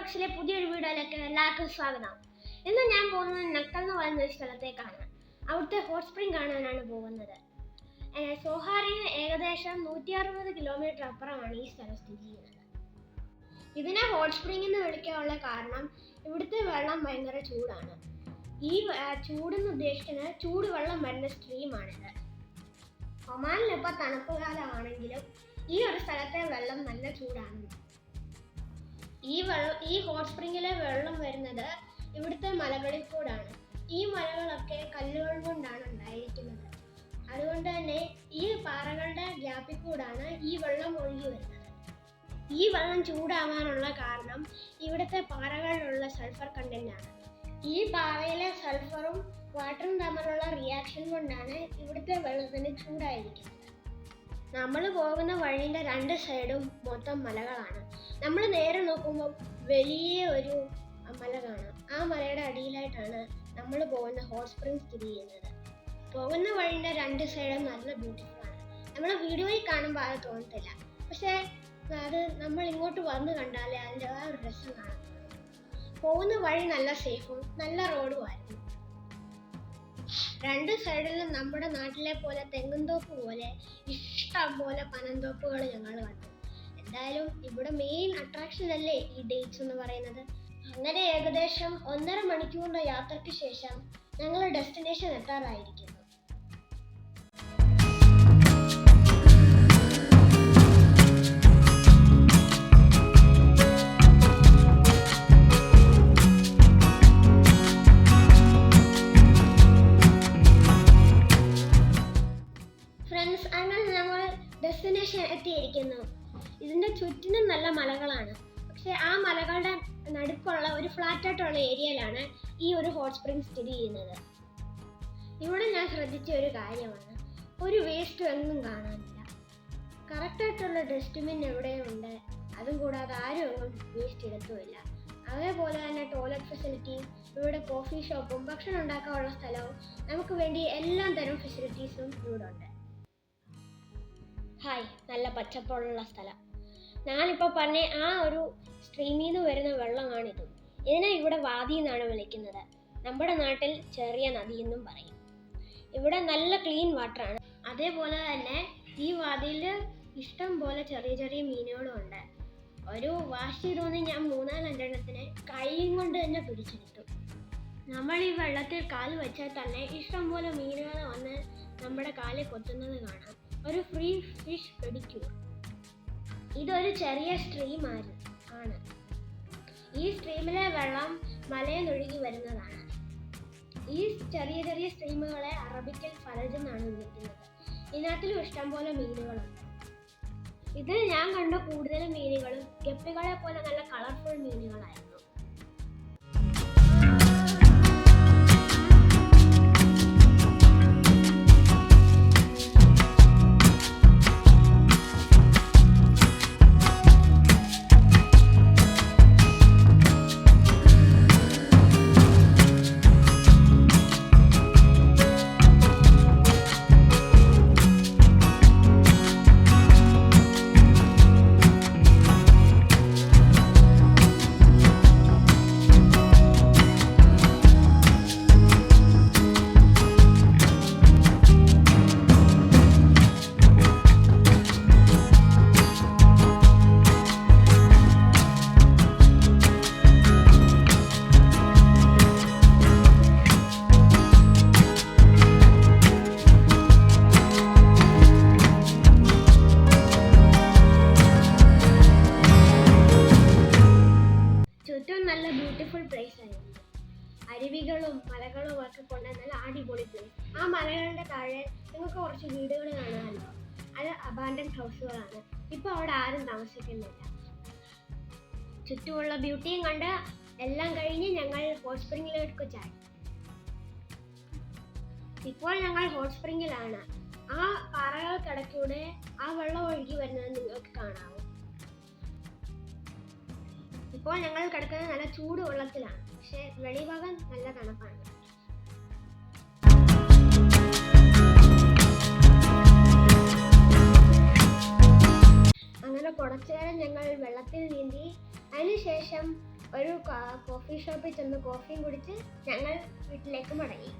വ്ലോഗ്സിലെ പുതിയൊരു വീഡിയോയിലേക്ക് എല്ലാവർക്കും സ്വാഗതം. ഇന്ന് ഞാൻ പോകുന്നത് നക്കൽ എന്ന് പറയുന്ന ഒരു സ്ഥലത്തേക്കാണ്. അവിടുത്തെ ഹോട്ട് സ്പ്രിംഗ് കാണാനാണ് പോകുന്നത്. സോഹാറിൽ നിന്ന് ഏകദേശം 160 കിലോമീറ്റർ അപ്പുറമാണ് ഈ സ്ഥലം സ്ഥിതി ചെയ്യുന്നത്. ഇതിനെ ഹോട്ട് സ്പ്രിംഗ് എന്ന് വിളിക്കാനുള്ള കാരണം ഇവിടുത്തെ വെള്ളം ഭയങ്കര ചൂടാണ്. ഈ ചൂടെന്ന് ഉദ്ദേശിക്കുന്നത് ചൂടുവെള്ളം വരുന്ന സ്ട്രീമാണിത്. ഒമാനിൽ ഇപ്പോൾ തണുപ്പ് കാലമാണെങ്കിലും ഈ ഒരു സ്ഥലത്തെ വെള്ളം നല്ല ചൂടാണ്. ഈ ഹോട്ട് സ്പ്രിങ്ങിലെ വെള്ളം വരുന്നത് ഇവിടുത്തെ മലകളിൽ കൂടാണ്. ഈ മലകളൊക്കെ കല്ലുകൾ കൊണ്ടാണ് ഉണ്ടായിരിക്കുന്നത്. അതുകൊണ്ട് തന്നെ ഈ പാറകളുടെ ഗ്യാപ്പിൽ കൂടാണ് ഈ വെള്ളം ഒഴുകി വരുന്നത്. ഈ വെള്ളം ചൂടാവാനുള്ള കാരണം ഇവിടുത്തെ പാറകളിലുള്ള സൾഫർ കണ്ടന്റ് ആണ്. ഈ പാറയിലെ സൾഫറും വാട്ടറും തമ്മിലുള്ള റിയാക്ഷൻ കൊണ്ടാണ് ഇവിടുത്തെ വെള്ളത്തിന് ചൂടായിരിക്കുന്നത്. നമ്മൾ പോകുന്ന വഴിയുടെ രണ്ട് സൈഡും മൊത്തം മലകളാണ്. നമ്മൾ നേരെ നോക്കുമ്പോൾ വലിയ ഒരു മല കാണാം. ആ മലയുടെ അടിയിലായിട്ടാണ് നമ്മൾ പോകുന്ന ഹോട്ട് സ്പ്രിംഗ് സ്ഥിതി ചെയ്യുന്നത്. പോകുന്ന വഴിയുടെ രണ്ട് സൈഡും നല്ല ബ്യൂട്ടിഫുൾ ആണ്. നമ്മൾ വീഡിയോയിൽ കാണുമ്പോൾ അത് തോന്നത്തില്ല, പക്ഷേ അത് നമ്മൾ ഇങ്ങോട്ട് വന്ന് കണ്ടാലേ അതിൻ്റെ ആ ഒരു രസം കാണാം. പോകുന്ന വഴി നല്ല സേഫും നല്ല റോഡുമായിരുന്നു. രണ്ട് സൈഡിലും നമ്മുടെ നാട്ടിലെ പോലെ തെങ്ങുംതോപ്പ് പോലെ ഇഷ്ടം പോലെ പനന്തോപ്പുകൾ ഞങ്ങൾ കണ്ടു. എന്തായാലും ഇവിടെ മെയിൻ അട്രാക്ഷൻ അല്ലേ ഈ ഡേറ്റ്സ് എന്ന് പറയുന്നത്. അങ്ങനെ ഏകദേശം 1.5 മണിക്കൂറിന്റെ യാത്രയ്ക്ക് ശേഷം ഞങ്ങൾ ഡെസ്റ്റിനേഷൻ എത്താറായിരിക്കുന്നു. ഫ്രണ്ട്സ്, അങ്ങനെ ഞങ്ങൾ ഡെസ്റ്റിനേഷൻ എത്തിയിരിക്കുന്നു. ഇതിന്റെ ചുറ്റിനും നല്ല മലകളാണ്. പക്ഷെ ആ മലകളുടെ നടുക്കുള്ള ഒരു ഫ്ലാറ്റ് ആയിട്ടുള്ള ഏരിയയിലാണ് ഈ ഒരു ഹോട്ട് സ്പ്രിംഗ് സ്ഥിതി ചെയ്യുന്നത്. ഇവിടെ ഞാൻ ശ്രദ്ധിച്ച ഒരു കാര്യമാണ്, ഒരു വേസ്റ്റ് എങ്ങും കാണാനില്ല. കറക്റ്റായിട്ടുള്ള ഡസ്റ്റ്ബിൻ എവിടെയുണ്ട്, അതും കൂടാതെ ആരും എങ്ങും വേസ്റ്റ് എടുത്തുമില്ല. അതേപോലെ തന്നെ ടോയ്ലറ്റ് ഫെസിലിറ്റിയും ഇവിടെ കോഫി ഷോപ്പും ഭക്ഷണം ഉണ്ടാക്കാനുള്ള സ്ഥലവും നമുക്ക് വേണ്ടി എല്ലാ തരം ഫെസിലിറ്റീസും ഇവിടെ ഉണ്ട്. ഹായ്, നല്ല പച്ചപ്പുള്ള സ്ഥലം. ഞാനിപ്പോൾ പറഞ്ഞ ആ ഒരു സ്ട്രീമിൽ നിന്ന് വരുന്ന വെള്ളമാണിത്. ഇതിനെ ഇവിടെ വാതി എന്നാണ് വിളിക്കുന്നത്. നമ്മുടെ നാട്ടിൽ ചെറിയ നദി എന്നും പറയും. ഇവിടെ നല്ല ക്ലീൻ വാട്ടറാണ്. അതേപോലെ തന്നെ ഈ വാതിയിൽ ഇഷ്ടം പോലെ ചെറിയ ചെറിയ മീനുകളും ഉണ്ട്. ഒരു വാശി തോന്നി ഞാൻ 3-4 എണ്ണത്തിനെ കൈയും കൊണ്ട് തന്നെ പിടിച്ചെടുത്തു. നമ്മൾ ഈ വെള്ളത്തിൽ കാല് വെച്ചാൽ തന്നെ ഇഷ്ടം പോലെ മീനുകൾ വന്ന് നമ്മുടെ കാലിൽ കൊത്തുന്നത് കാണാം. ഒരു ഫ്രീ ഫിഷ് പെഡിക്യൂർ. ഇതൊരു ചെറിയ സ്ട്രീം ആണ്. ഈ സ്ട്രീമിലെ വെള്ളം മലയിൽ ഒഴുകി വരുന്നതാണ്. ഈ ചെറിയ ചെറിയ സ്ട്രീമുകളെ അറബിക്കൽ ഫലജ് എന്നാണ് വിളിക്കുന്നത്. ഇതിനകത്തിലും ഇഷ്ടംപോലെ മീനുകളുണ്ട്. ഇതിൽ ഞാൻ കണ്ട കൂടുതൽ മീനുകളും ഗപ്പികളെ പോലെ നല്ല കളർഫുൾ മീനുകളായിരുന്നു. നല്ല ബ്യൂട്ടിഫുൾ പ്ലേസ് ആയിരുന്നു. അരുവികളും മലകളും ഒക്കെ കൊണ്ട് നല്ല അടിപൊളി പ്ലേസ്. ആ മലകളുടെ താഴെ നിങ്ങൾക്ക് കുറച്ച് വീടുകൾ കാണാമല്ലോ, അത് അബാൻഡൻഡ് ഹൗസുകളാണ്. ഇപ്പോൾ അവിടെ ആരും താമസിക്കുന്നില്ല. ചുറ്റുമുള്ള ബ്യൂട്ടിയും കണ്ട് എല്ലാം കഴിഞ്ഞ് ഞങ്ങൾ ഹോട്ട് സ്പ്രിങ്ങിലേക്ക് ചാടി. ഇപ്പോൾ ഞങ്ങൾ ഹോട്ട് സ്പ്രിങ്ങിലാണ്. ആ പാറകൾക്കിടയ്ക്കൂടെ ആ വെള്ളം ഒഴുകി വരുന്നത് നിങ്ങൾക്ക് കാണാവും. ഇപ്പോൾ ഞങ്ങൾ കിടക്കുന്നത് നല്ല ചൂട് വെള്ളത്തിലാണ്, പക്ഷെ വെളിഭാഗം നല്ല തണുപ്പാണ്. അങ്ങനെ കുറച്ചു നേരം ഞങ്ങൾ വെള്ളത്തിൽ നീന്തി. അതിനുശേഷം ഒരു കോഫി ഷോപ്പിൽ ചെന്ന് കോഫിയും കുടിച്ച് ഞങ്ങൾ വീട്ടിലേക്ക് മടങ്ങി.